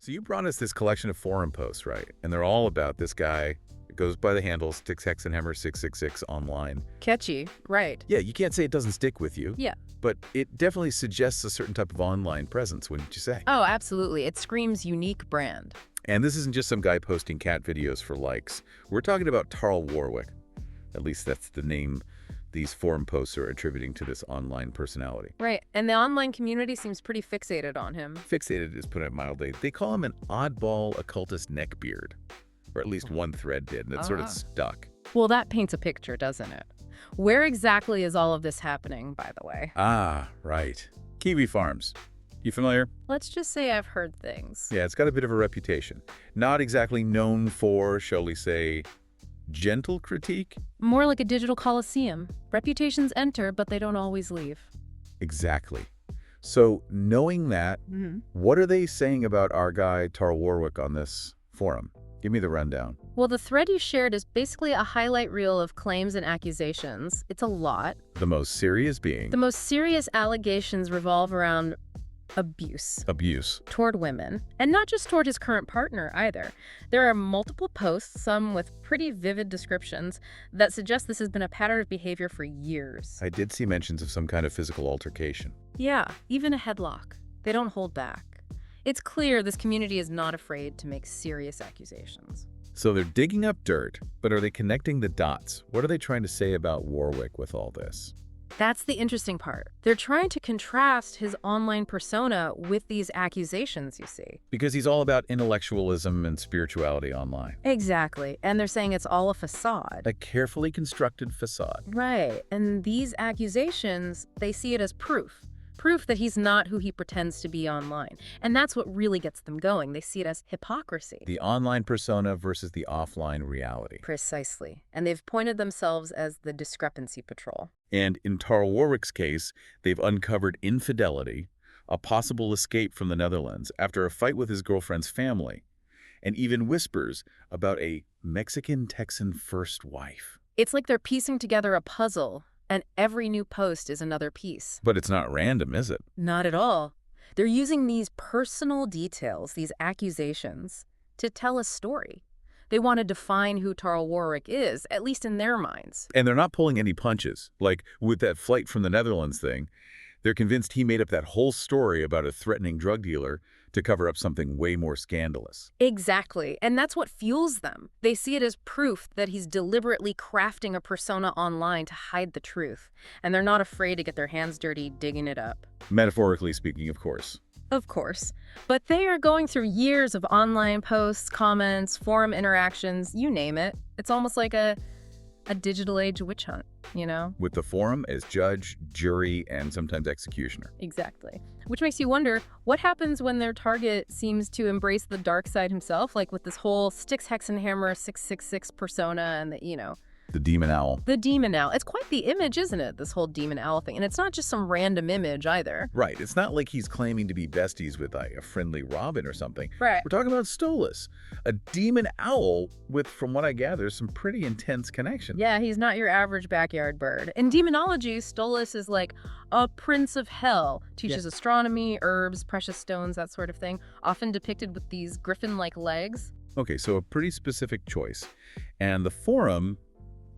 So you brought us this collection of forum posts, right? And they're all about this guy. It goes by the handle Styxhexenhammer666 online. Catchy, right. Yeah, you can't say it doesn't stick with you. Yeah. But it definitely suggests a certain type of online presence, wouldn't you say? Oh, absolutely. It screams unique brand. And this isn't just some guy posting cat videos for likes. We're talking about Tarl Warwick. At least that's the name these forum posts are attributing to this online personality. Right. And the online community seems pretty fixated on him. Fixated is put it mildly. They call him an oddball occultist neckbeard. Or at least one thread did, and it sort of stuck. Well, that paints a picture, doesn't it? Where exactly is all of this happening, by the way? Ah, right. Kiwi Farms. You familiar? Let's just say I've heard things. Yeah, it's got a bit of a reputation. Not exactly known for, shall we say, gentle critique? More like a digital coliseum. Reputations enter, but they don't always leave. Exactly. So, knowing that, what are they saying about our guy, Tarl Warwick, on this forum? Give me the rundown. Well, the thread you shared is basically a highlight reel of claims and accusations. It's a lot. The most serious being? The most serious allegations revolve around abuse. Abuse. Toward women. And not just toward his current partner, either. There are multiple posts, some with pretty vivid descriptions, that suggest this has been a pattern of behavior for years. I did see mentions of some kind of physical altercation. Yeah, even a headlock. They don't hold back. It's clear this community is not afraid to make serious accusations. So they're digging up dirt, but are they connecting the dots? What are they trying to say about Warwick with all this? That's the interesting part. They're trying to contrast his online persona with these accusations, you see. Because he's all about intellectualism and spirituality online. Exactly. And they're saying it's all a facade. A carefully constructed facade. Right. And these accusations, they see it as proof. Proof that he's not who he pretends to be online. And that's what really gets them going. They see it as hypocrisy. The online persona versus the offline reality. Precisely. And they've pointed themselves as the discrepancy patrol. And in Tarl Warwick's case, they've uncovered infidelity, a possible escape from the Netherlands after a fight with his girlfriend's family, and even whispers about a Mexican-Texan first wife. It's like they're piecing together a puzzle. And every new post is another piece. But it's not random, is it? Not at all. They're using these personal details, these accusations, to tell a story. They want to define who Tarl Warwick is, at least in their minds. And they're not pulling any punches. Like with that flight from the Netherlands thing, they're convinced he made up that whole story about a threatening drug dealer to cover up something way more scandalous. Exactly. And that's what fuels them. They see it as proof that he's deliberately crafting a persona online to hide the truth. And they're not afraid to get their hands dirty digging it up. Metaphorically speaking, of course. Of course. But they are going through years of online posts, comments, forum interactions, you name it. It's almost like a digital age witch hunt, you know? With the forum as judge, jury, and sometimes executioner. Exactly. Which makes you wonder, what happens when their target seems to embrace the dark side himself, like with this whole Styxhexenhammer666 persona and The demon owl. The demon owl. It's quite the image, isn't it, this whole demon owl thing? And it's not just some random image either. Right. It's not like he's claiming to be besties with a friendly robin or something. Right. We're talking about Stolas, a demon owl with, from what I gather, some pretty intense connection. Yeah, he's not your average backyard bird. In demonology, Stolas is like a prince of hell. Teaches astronomy, herbs, precious stones, that sort of thing. Often depicted with these griffin-like legs. Okay, so a pretty specific choice. And the forum,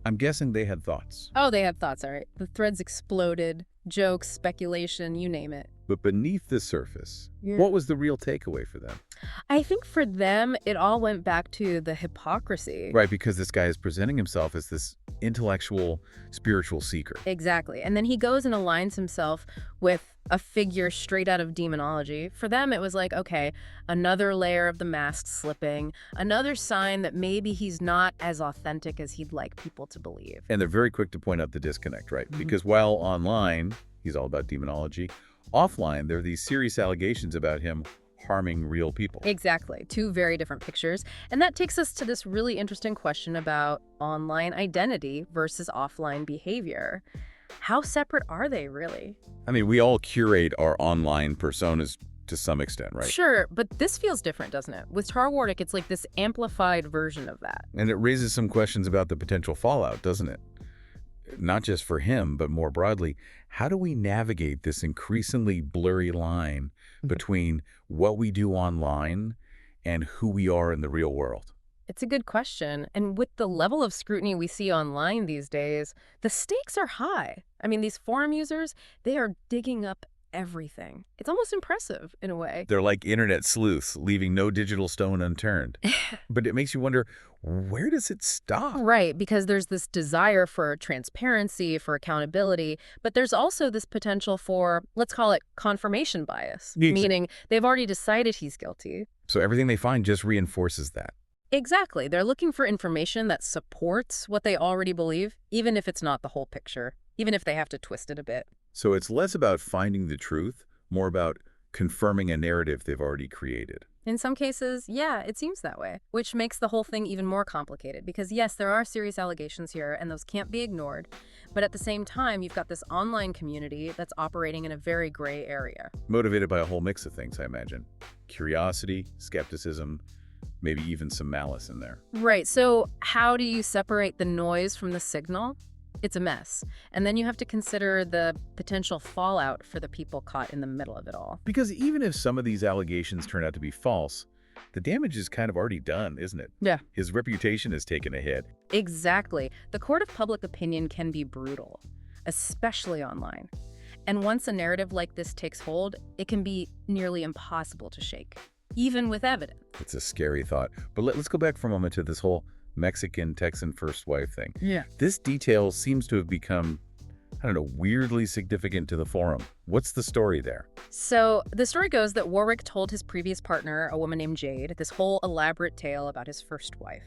I'm guessing they had thoughts. Oh, they had thoughts, all right. The threads exploded. Jokes, speculation, you name it. But beneath the surface, what was the real takeaway for them? I think for them, it all went back to the hypocrisy. Right, because this guy is presenting himself as this intellectual, spiritual seeker. Exactly. And then he goes and aligns himself with a figure straight out of demonology. For them, it was like, okay, another layer of the mask slipping, another sign that maybe he's not as authentic as he'd like people to believe. And they're very quick to point out the disconnect, right? Because while online, he's all about demonology, offline, there are these serious allegations about him harming real people. Exactly. Two very different pictures. And that takes us to this really interesting question about online identity versus offline behavior. How separate are they, really? I mean, we all curate our online personas to some extent, right? Sure, but this feels different, doesn't it? With Tarl Warwick, it's like this amplified version of that. And it raises some questions about the potential fallout, doesn't it? Not just for him, but more broadly, how do we navigate this increasingly blurry line between what we do online and who we are in the real world? It's a good question. And with the level of scrutiny we see online these days, the stakes are high. I mean, these forum users, they are digging up everything. It's almost impressive in a way. They're like internet sleuths, leaving no digital stone unturned. But it makes you wonder, where does it stop? Right, because there's this desire for transparency, for accountability, but there's also this potential for, let's call it confirmation bias, meaning they've already decided he's guilty. So everything they find just reinforces that. Exactly. They're looking for information that supports what they already believe, even if it's not the whole picture, even if they have to twist it a bit. So it's less about finding the truth, more about confirming a narrative they've already created. In some cases, yeah, it seems that way, which makes the whole thing even more complicated because, yes, there are serious allegations here and those can't be ignored. But at the same time, you've got this online community that's operating in a very gray area. Motivated by a whole mix of things, I imagine. Curiosity, skepticism, maybe even some malice in there. Right. So how do you separate the noise from the signal? It's a mess. And then you have to consider the potential fallout for the people caught in the middle of it all. Because even if some of these allegations turn out to be false, the damage is kind of already done, isn't it? Yeah. His reputation has taken a hit. Exactly. The court of public opinion can be brutal, especially online. And once a narrative like this takes hold, it can be nearly impossible to shake, even with evidence. It's a scary thought. But let's go back for a moment to this whole Mexican-Texan first wife thing. Yeah. This detail seems to have become, I don't know, weirdly significant to the forum. What's the story there? So the story goes that Warwick told his previous partner, a woman named Jade, this whole elaborate tale about his first wife.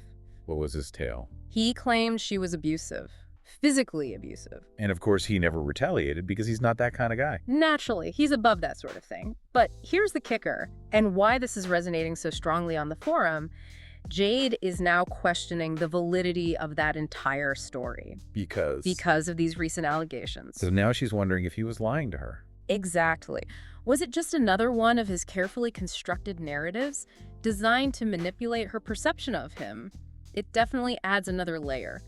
What was his tale? He claimed she was abusive, physically abusive. And of course, he never retaliated because he's not that kind of guy. Naturally, he's above that sort of thing. But here's the kicker, and why this is resonating so strongly on the forum. Jade is now questioning the validity of that entire story. Because of these recent allegations. So now she's wondering if he was lying to her. Exactly. Was it just another one of his carefully constructed narratives designed to manipulate her perception of him? It definitely adds another layer.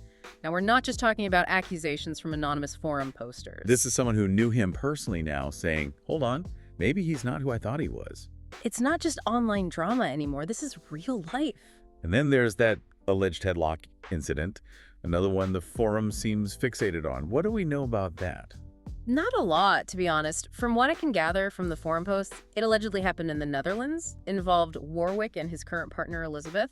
Now, we're not just talking about accusations from anonymous forum posters. This is someone who knew him personally now saying, hold on, maybe he's not who I thought he was. It's not just online drama anymore. This is real life. And then there's that alleged headlock incident, another one the forum seems fixated on. What do we know about that? Not a lot, to be honest. From what I can gather from the forum posts, it allegedly happened in the Netherlands, involved Warwick and his current partner Elizabeth,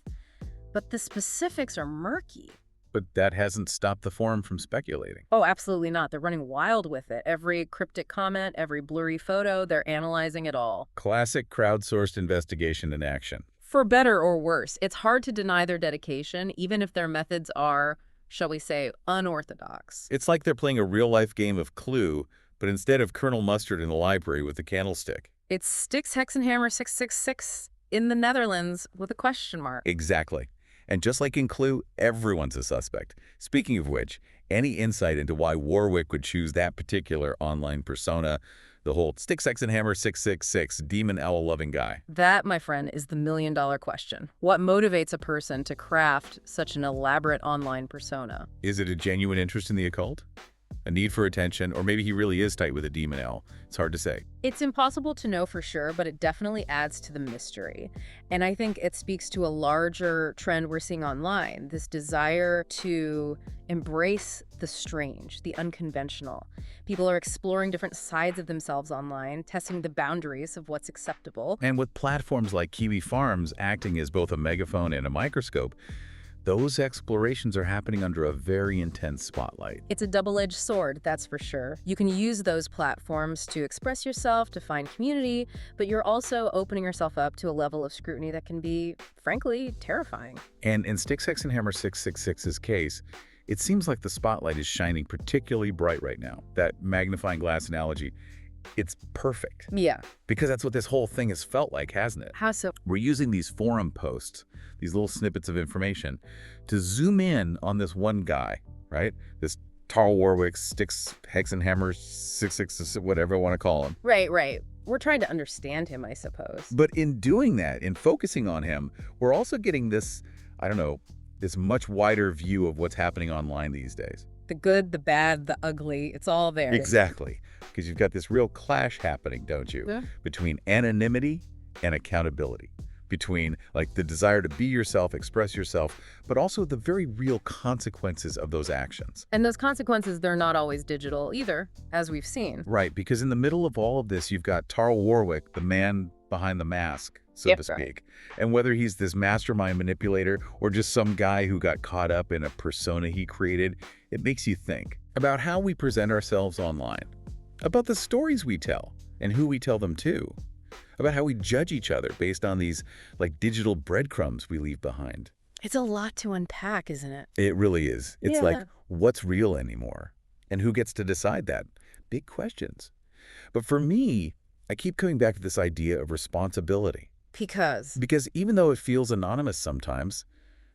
but the specifics are murky. But that hasn't stopped the forum from speculating. Oh, absolutely not. They're running wild with it. Every cryptic comment, every blurry photo, they're analyzing it all. Classic crowdsourced investigation in action. For better or worse, it's hard to deny their dedication, even if their methods are, shall we say, unorthodox. It's like they're playing a real-life game of Clue, but instead of Colonel Mustard in the library with a candlestick. It's Styxhexenhammer666 in the Netherlands with a question mark. Exactly. And just like in Clue, everyone's a suspect. Speaking of which, any insight into why Warwick would choose that particular online persona, the whole Styxhexenhammer666 demon owl-loving guy? That, my friend, is the million-dollar question. What motivates a person to craft such an elaborate online persona? Is it a genuine interest in the occult? A need for attention? Or maybe he really is tight with a demon owl? It's hard to say. It's impossible to know for sure, but it definitely adds to the mystery. And I think it speaks to a larger trend we're seeing online, this desire to embrace the strange, the unconventional. People are exploring different sides of themselves online, testing the boundaries of what's acceptable. And with platforms like Kiwi Farms acting as both a megaphone and a microscope, those explorations are happening under a very intense spotlight. It's a double-edged sword, that's for sure. You can use those platforms to express yourself, to find community, but you're also opening yourself up to a level of scrutiny that can be, frankly, terrifying. And in Styxhexenhammer666's case, it seems like the spotlight is shining particularly bright right now. That magnifying glass analogy, it's perfect. Yeah. Because that's what this whole thing has felt like, hasn't it? How so? We're using these forum posts, these little snippets of information, to zoom in on this one guy, right? This Tarl Warwick, Styxhexenhammer666, whatever I want to call him. Right. We're trying to understand him, I suppose. But in doing that, in focusing on him, we're also getting this, I don't know, this much wider view of what's happening online these days. The good, the bad, the ugly, it's all there. Exactly. Because you've got this real clash happening, don't you? Yeah. Between anonymity and accountability. between like the desire to be yourself, express yourself, but also the very real consequences of those actions. And those consequences, they're not always digital either, as we've seen. Right, because in the middle of all of this, you've got Tarl Warwick, the man behind the mask, so Yep. to speak. And whether he's this mastermind manipulator or just some guy who got caught up in a persona he created, it makes you think about how we present ourselves online, about the stories we tell and who we tell them to, about how we judge each other based on these like digital breadcrumbs we leave behind. It's a lot to unpack, isn't it? It really is. It's Yeah. like, what's real anymore? And who gets to decide that? Big questions. But for me, I keep coming back to this idea of responsibility. Because Because even though it feels anonymous sometimes,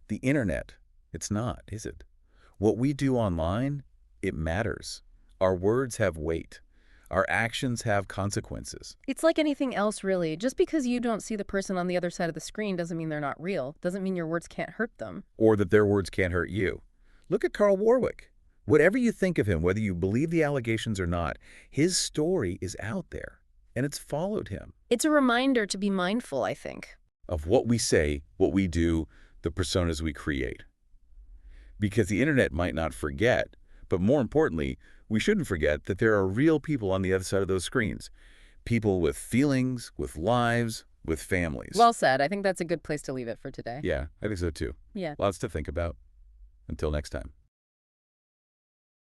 the internet, it's not, is it? What we do online, it matters. Our words have weight. Our actions have consequences. it's like anything else, really. Just because you don't see the person on the other side of the screen doesn't mean they're not real. Doesn't mean your words can't hurt them. Or that their words can't hurt you. Look at Tarl Warwick. Whatever you think of him, whether you believe the allegations or not, his story is out there, and it's followed him. It's a reminder to be mindful, I think. Of what we say, what we do, the personas we create. Because the internet might not forget, but more importantly, we shouldn't forget that there are real people on the other side of those screens. People with feelings, with lives, with families. Well said. I think that's a good place to leave it for today. Yeah, I think so too. Yeah. Lots to think about. Until next time.